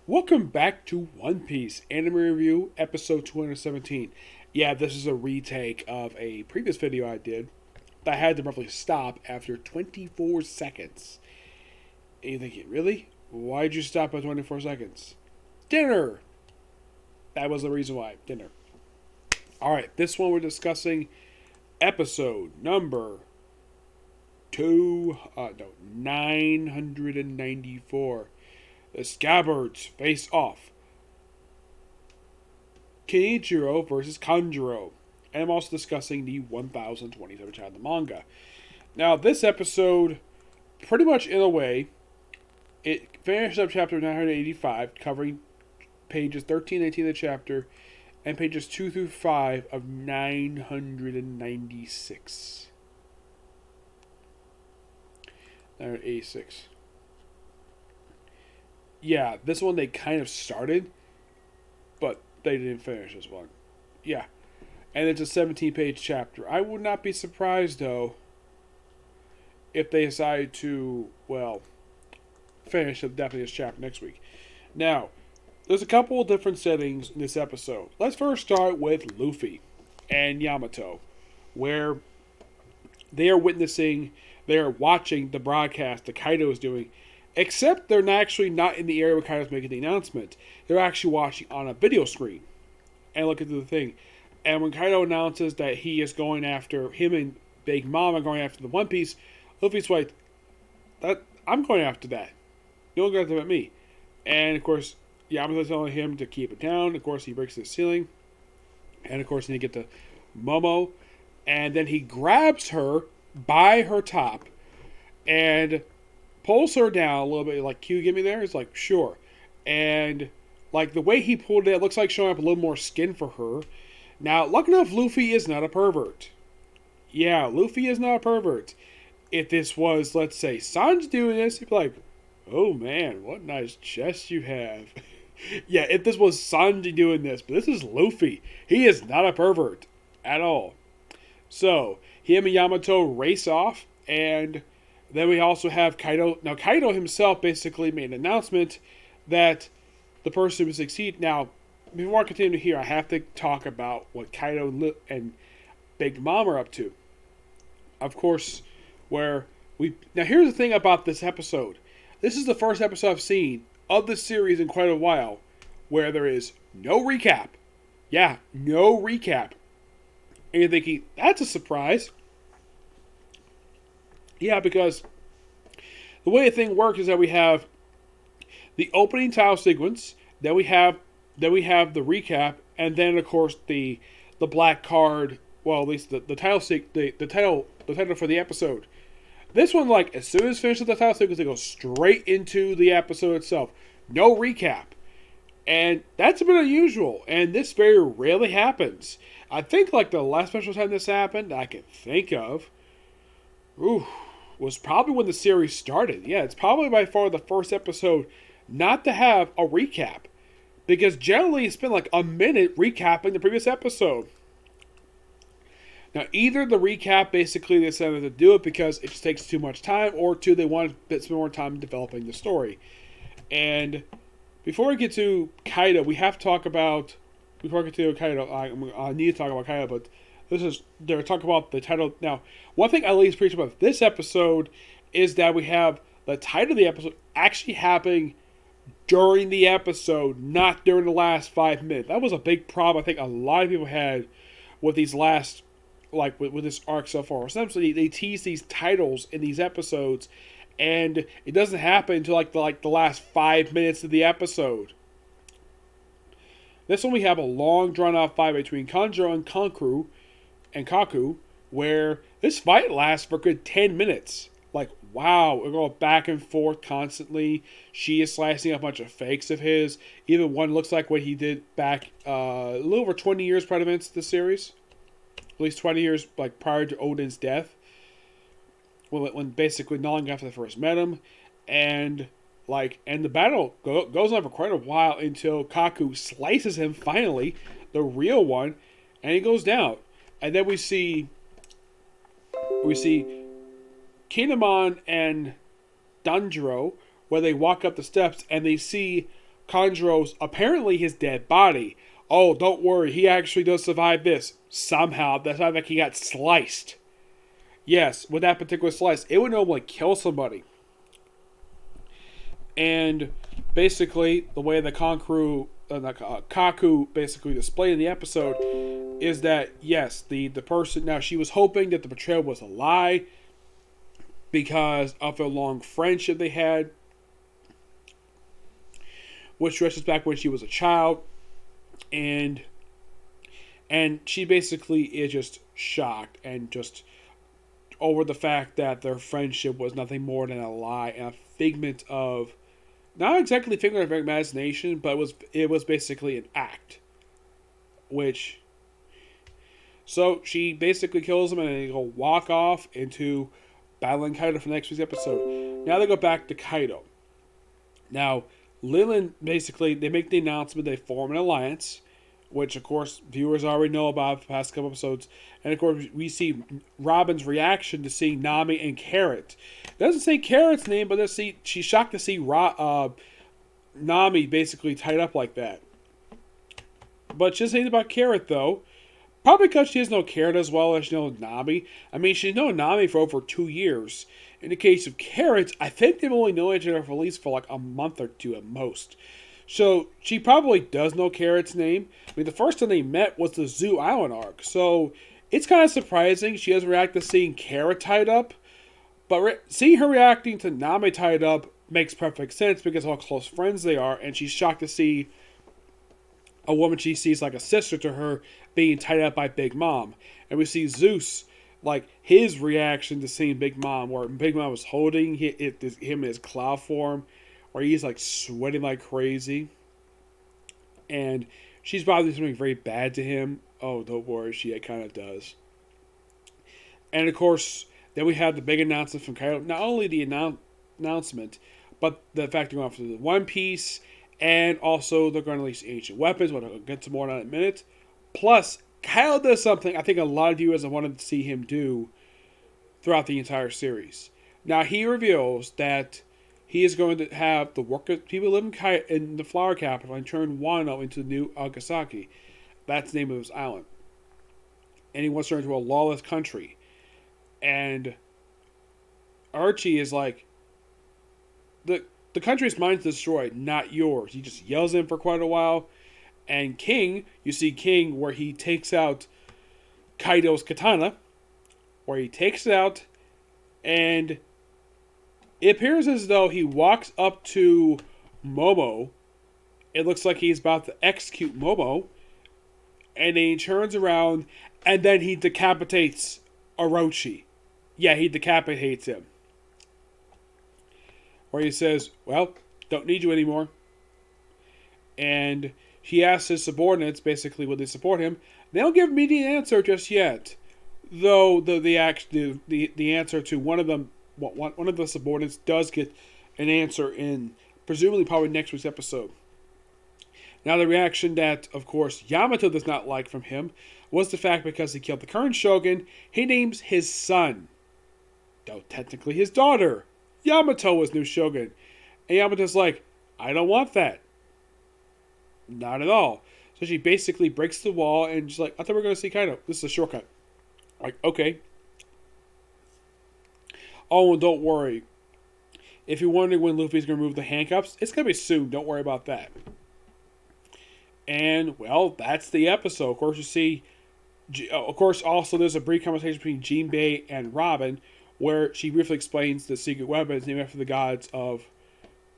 Welcome back to One Piece Anime Review, episode 217. Yeah, this is a retake of a previous video I did that I had to roughly stop after 24 seconds. And you're thinking, really? Why'd you stop at 24 seconds? Dinner! That was the reason why. Dinner. Alright, this one we're discussing episode number 994. The Scabbards face off. Kikunojo versus Kanjuro. And I'm also discussing the 1027 chapter of the manga. Now, this episode, pretty much in a way, it finished up chapter 985, covering pages 13 and 18 of the chapter, and pages 2 through 5 of 996. 986. Yeah, this one they kind of started, but they didn't finish this one. Yeah. And it's a 17-page chapter. I would not be surprised, though, if they decide to, finish definitely this chapter next week. Now, there's a couple of different settings in this episode. Let's first start with Luffy and Yamato, where they are watching the broadcast that Kaido is doing. Except they're actually not in the area where Kaido's making the announcement. They're actually watching on a video screen and looking through the thing. And when Kaido announces that he is going after, him and Big Mom are going after the One Piece, Luffy's like, I'm going after that. You don't go after me. And of course, Yamato's telling him to keep it down. Of course, he breaks the ceiling. And of course, then you get to Momo. And then he grabs her by her top and pulls her down a little bit, like, can you get me there? It's like, sure. And, like, the way he pulled it looks like showing up a little more skin for her. Now, lucky enough, Luffy is not a pervert. Yeah, Luffy is not a pervert. If this was, let's say, Sanji doing this, he'd be like, oh man, what nice chest you have. Yeah, if this was Sanji doing this, but this is Luffy. He is not a pervert at all. So, him and Yamato race off, and then we also have Kaido. Now, Kaido himself basically made an announcement that the person who would succeed. Now, before I continue here, I have to talk about what Kaido and Big Mom are up to. Of course, now here's the thing about this episode. This is the first episode I've seen of the series in quite a while where there is no recap. Yeah, no recap. And you're thinking, that's a surprise. Yeah, because the way the thing works is that we have the opening title sequence, then we have the recap, and then of course the black card. Well, at least the title for the episode. This one, like, as soon as finishes the title sequence, they go straight into the episode itself. No recap, and that's a bit unusual. And this very rarely happens. I think like the last special time this happened, I can think of. Was probably when the series started. Yeah, it's probably by far the first episode not to have a recap. Because generally it's been like a minute recapping the previous episode. Now, either the recap basically they decided to do it because it just takes too much time, or two, they want to spend more time developing the story. And before we get to Kaido, we have to talk about. Before I get to Kaido, I need to talk about Kaido, but they're talking about the title. Now, one thing I at least appreciate about this episode is that we have the title of the episode actually happening during the episode, not during the last 5 minutes. That was a big problem I think a lot of people had with these last, like with this arc so far. Essentially, they tease these titles in these episodes, and it doesn't happen until like the last 5 minutes of the episode. This one we have a long drawn out fight between Kanjuro and Kaku, where this fight lasts for a good 10 minutes. Like, wow, we're going back and forth constantly. She is slicing up a bunch of fakes of his. Even one looks like what he did back a little over 20 years prior to the series. At least 20 years like prior to Odin's death. When basically not long after they first met him. And the battle goes on for quite a while until Kaku slices him finally, the real one, and he goes down. And then we see Kinemon and Danjuro, where they walk up the steps and they see Kanjuro's apparently his dead body. Oh, don't worry, he actually does survive this. Somehow, that's not like he got sliced. Yes, with that particular slice, it would normally kill somebody. And basically, the way the Kaku basically displayed in the episode is that, yes, the person... Now, she was hoping that the betrayal was a lie because of the long friendship they had, which stretches back when she was a child. And she basically is just shocked and just over the fact that their friendship was nothing more than a lie and a figment of... Not exactly figment of imagination, but it was basically an act. Which... So, she basically kills him and they go walk off into battling Kaido for the next week's episode. Now they go back to Kaido. Now, Leland, basically, they make the announcement they form an alliance, which, of course, viewers already know about the past couple episodes. And, of course, we see Robin's reaction to seeing Nami and Carrot. It doesn't say Carrot's name, but she's shocked to see Nami basically tied up like that. But she doesn't say anything about Carrot, though. Probably because she doesn't know Carrot as well as she knows Nami. I mean, she's known Nami for over 2 years. In the case of Carrot, I think they've only known each other for at least for like a month or two at most. So, she probably does know Carrot's name. I mean, the first time they met was the Zoo Island arc. So, it's kind of surprising she doesn't react to seeing Carrot tied up. But seeing her reacting to Nami tied up makes perfect sense because of how close friends they are. And she's shocked to see a woman she sees like a sister to her being tied up by Big Mom. And we see Zeus, like, his reaction to seeing Big Mom, where Big Mom was holding him in his cloud form, where he's, like, sweating like crazy. And she's probably doing something very bad to him. Oh, don't worry, she kind of does. And, of course, then we have the big announcement from Kaido. Not only the announcement, but the fact they're going for the One Piece, and also they're going to release ancient weapons, which I'll get to more in a minute. Plus, Kyle does something I think a lot of viewers have wanted to see him do throughout the entire series. Now, he reveals that he is going to have the workers, people who live in the Flower Capital, and turn Wano into the new Agasaki. That's the name of his island. And he wants to turn into a lawless country. And Archie is like, the country's mine is destroyed, not yours. He just yells at him for quite a while. And King, you see King where he takes out Kaido's katana, where he takes it out, and it appears as though he walks up to Momo. It looks like he's about to execute Momo, and then he turns around, and then he decapitates Orochi. Yeah, he decapitates him. Where he says, well, don't need you anymore. And he asks his subordinates, basically, will they support him? They don't give an immediate answer just yet. Though the answer to one of them, one of the subordinates does get an answer in, presumably probably next week's episode. Now the reaction that, of course, Yamato does not like from him was the fact because he killed the current shogun, he names his son, though technically his daughter, Yamato as new shogun. And Yamato's like, I don't want that. Not at all. So she basically breaks the wall and she's like, I thought we were going to see Kaido. This is a shortcut. Like, okay. Oh, and don't worry. If you're wondering when Luffy's going to remove the handcuffs, it's going to be soon. Don't worry about that. And, well, that's the episode. Of course, you see... Of course, also there's a brief conversation between Jinbei and Robin where she briefly explains the secret weapon is named after the gods of,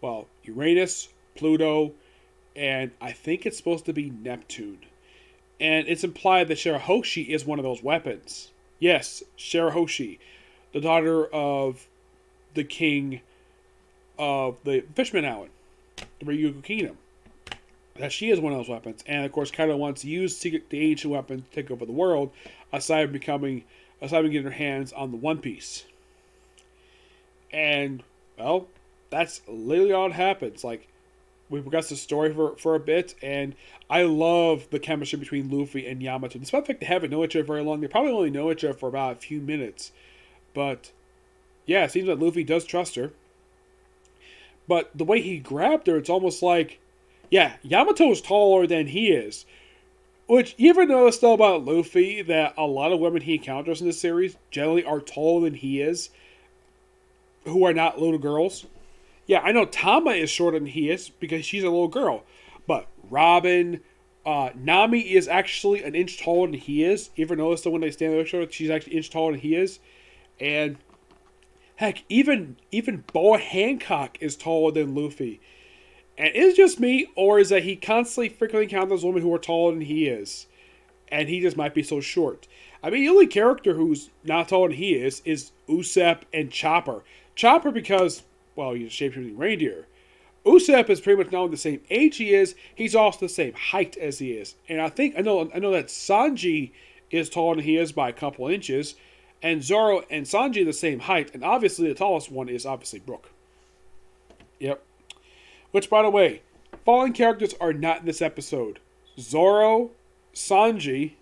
well, Uranus, Pluto, and I think it's supposed to be Neptune. And it's implied that Shirahoshi is one of those weapons. Yes, Shirahoshi, the daughter of the king of the Fishman Island, the Ryukyu Kingdom. That she is one of those weapons. And, of course, Kaido wants to use the ancient weapon to take over the world, aside from getting her hands on the One Piece. And, well, that's literally all that happens. Like, we progressed the story for a bit, and I love the chemistry between Luffy and Yamato. Despite the fact they haven't known each other very long, they probably only know each other for about a few minutes. But, yeah, it seems like Luffy does trust her. But the way he grabbed her, it's almost like Yeah, Yamato is taller than he is. Which, you ever notice though about Luffy that a lot of women he encounters in this series generally are taller than he is, who are not little girls? Yeah, I know Tama is shorter than he is because she's a little girl. But Robin, Nami is actually an inch taller than he is. You ever notice that when they stand there, she's actually an inch taller than he is? And heck, even Boa Hancock is taller than Luffy. And is it just me, or is that he constantly frequently encounters women who are taller than he is? And he just might be so short. I mean, the only character who's not taller than he is Usopp and Chopper. Chopper because, well, he's a shape-shifting reindeer. Usopp is pretty much now the same age he is. He's also the same height as he is. And I know that Sanji is taller than he is by a couple inches. And Zoro and Sanji are the same height. And obviously the tallest one is obviously Brook. Yep. Which, by the way, following characters are not in this episode. Zoro, Sanji,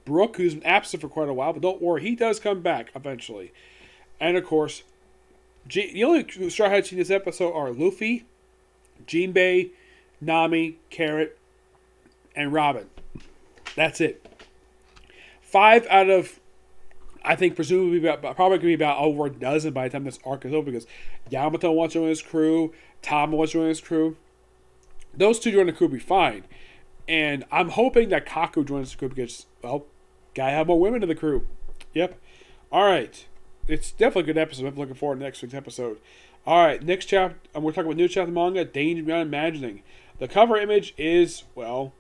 Brook, who's been absent for quite a while, but don't worry, he does come back eventually. And, of course, the only Straw Hats in this episode are Luffy, Jinbei, Nami, Carrot, and Robin. That's it. 5 out of, I think, presumably probably going to be about over a dozen by the time this arc is over, because Yamato wants to join his crew, Tama wants to join his crew. Those two join the crew will be fine. And I'm hoping that Kaku joins the crew because, well, gotta have more women in the crew. Yep. Alright. It's definitely a good episode. I'm looking forward to next week's episode. Alright, next chapter, we're talking about new chapter manga, Danger Beyond Imagining. The cover image is, well,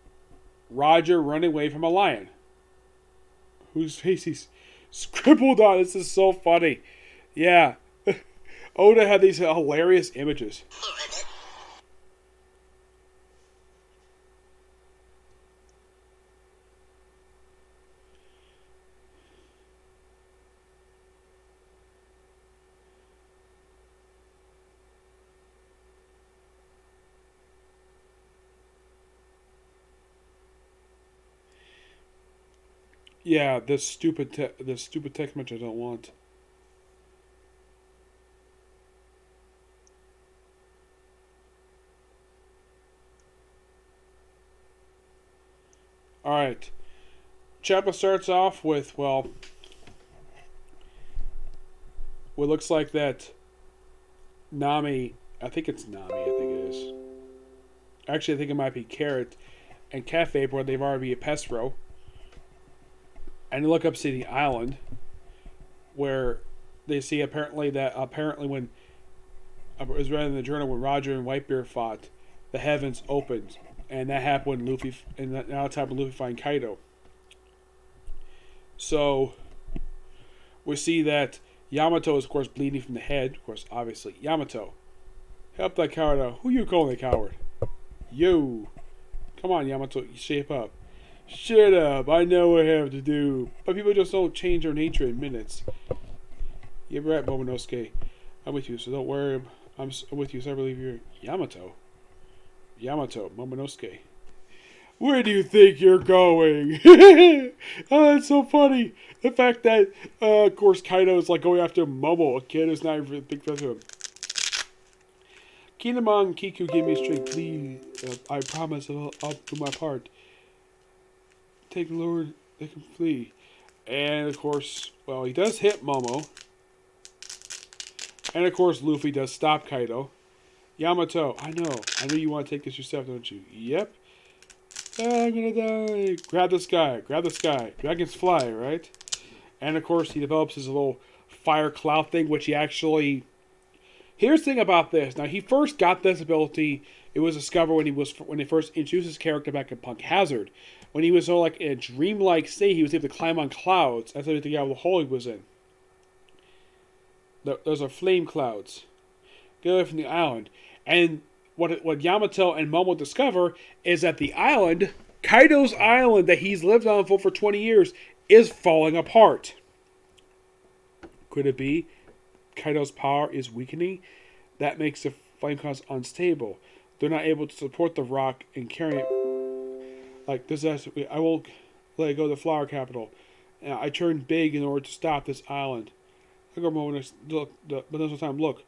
Roger running away from a lion. Whose face he's scribbled on. This is so funny. Yeah. Oda had these hilarious images. Yeah, this stupid text message I don't want. Alright. Chapter starts off with, well, what looks like that Nami, I think it's Nami, I think it is. Actually, I think it might be Carrot and Cafe, where they've already been a Pestro. And they look up City Island, where they see apparently when it was read in the journal when Roger and Whitebeard fought, the heavens opened, and that happened when Luffy, and now it's happened when Luffy find Kaido. So we see that Yamato is of course bleeding from the head, of course, obviously Yamato. Help that coward out. Who you calling a coward? You. Come on, Yamato, shape up. Shut up, I know what I have to do. But people just don't change their nature in minutes. You're right, Momonosuke. I'm with you, so don't worry. I'm with you, so I believe you're Yamato. Yamato, Momonosuke. Where do you think you're going? Oh, that's so funny. The fact that, of course, Kaido is like going after Momo, a kid who's not even a big threat to him. Kinemon Kiku, give me strength, please. I promise I'll do my part. Take the Lord, they can flee. And of course, well, he does hit Momo. And of course, Luffy does stop Kaido. Yamato, I know you want to take this yourself, don't you? Yep. I'm gonna die. Grab this guy. Dragons fly, right? And of course, he develops his little fire cloud thing, which he actually. Here's the thing about this. Now, he first got this ability. It was discovered when they first introduced his character back in Punk Hazard. When he was sort of like in a dreamlike state, he was able to climb on clouds. That's what the guy with the hole he was in. Those are flame clouds. Get away from the island. And what Yamato and Momo discover is that the island, Kaido's island that he's lived on for 20 years, is falling apart. Could it be Kaido's power is weakening? That makes the flame clouds unstable. They're not able to support the rock and carry it. Like this, I won't let it go to the flower capital. I turned big in order to stop this island. I go moment. Look, but there's no time. Look,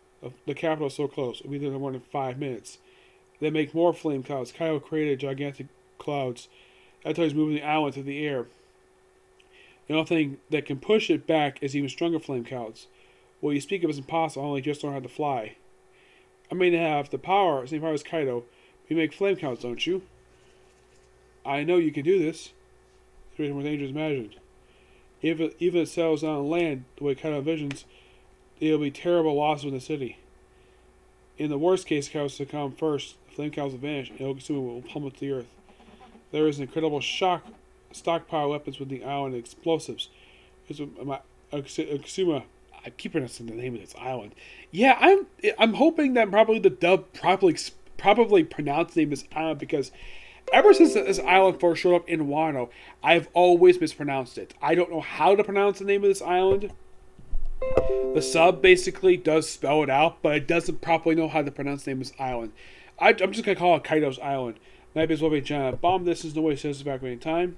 the capital is so close. We'll be there in more than 5 minutes. Then make more flame clouds. Kaido created gigantic clouds. That's how he's moving the island through the air. The only thing that can push it back is even stronger flame clouds. What you speak of is impossible. I only just learned how to fly. I may have the power, same power as Kaido. You make flame clouds, don't you? I know you can do this. It's more dangerous than imagined. Even if it settles on land the way Kaido envisions, it'll be terrible losses in the city. In the worst case, Kaido succumb first. The flame clouds will vanish, and Okasuma will pummel to the earth. There is an incredible stockpile of weapons with the island and explosives. Okasuma, I keep pronouncing the name of this island. Yeah, I'm hoping that probably the dub probably pronounced the name of this island, because ever since this island first showed up in Wano, I've always mispronounced it. I don't know how to pronounce the name of this island. The sub basically does spell it out, but it doesn't properly know how to pronounce the name of this island. I'm just going to call it Kaido's Island. Maybe as well be a giant bomb. This is the way it says back any time.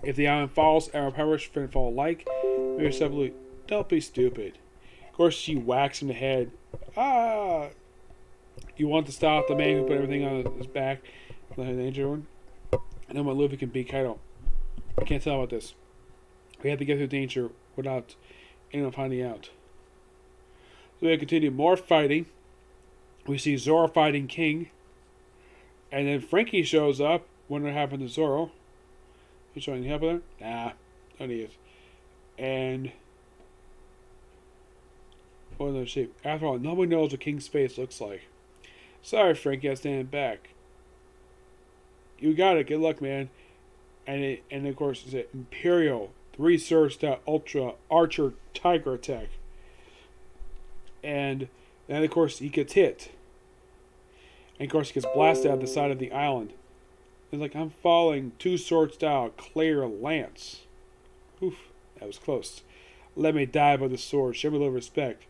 If the island falls, arrow perish, fin fall alike. Maybe simply, don't be stupid. Of course, she whacks him in the head. Ah! You want to stop the man who put everything on his back? The danger one. I know my Luffy can beat Kaido. I can't tell about this. We have to get through danger without anyone finding out. So we continue more fighting. We see Zoro fighting King. And then Frankie shows up. Wonder what happened to Zoro. He's showing help with her? Nah, don't need it. And what another shape? After all, nobody knows what King's face looks like. Sorry, Frankie, I stand back. You got it. Good luck, man. And of course, it's an Imperial 3-surge Ultra Archer Tiger attack. And then, of course, he gets hit. And, of course, he gets blasted out the side of the island. It's like, I'm falling 2-sword style Claire Lance. Oof, that was close. Let me die by the sword. Show me a little respect.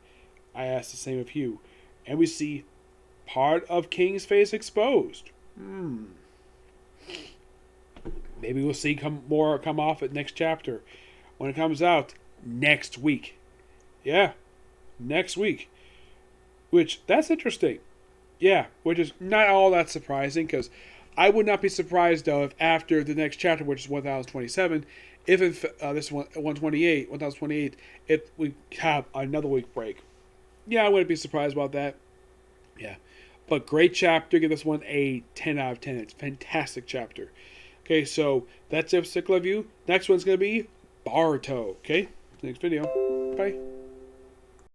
I ask the same of you. And we see part of King's face exposed. Maybe we'll see more come off at next chapter. When it comes out next week. Yeah, next week. Which, that's interesting. Yeah, which is not all that surprising, because I would not be surprised, though, if after the next chapter, which is 1027, if this is 1028, if we have another week break. Yeah, I wouldn't be surprised about that. Yeah. But great chapter. Give this one a 10 out of 10. It's a fantastic chapter. Okay, so that's it for Sickle of You. Next one's going to be Baruto. Okay, next video. Bye.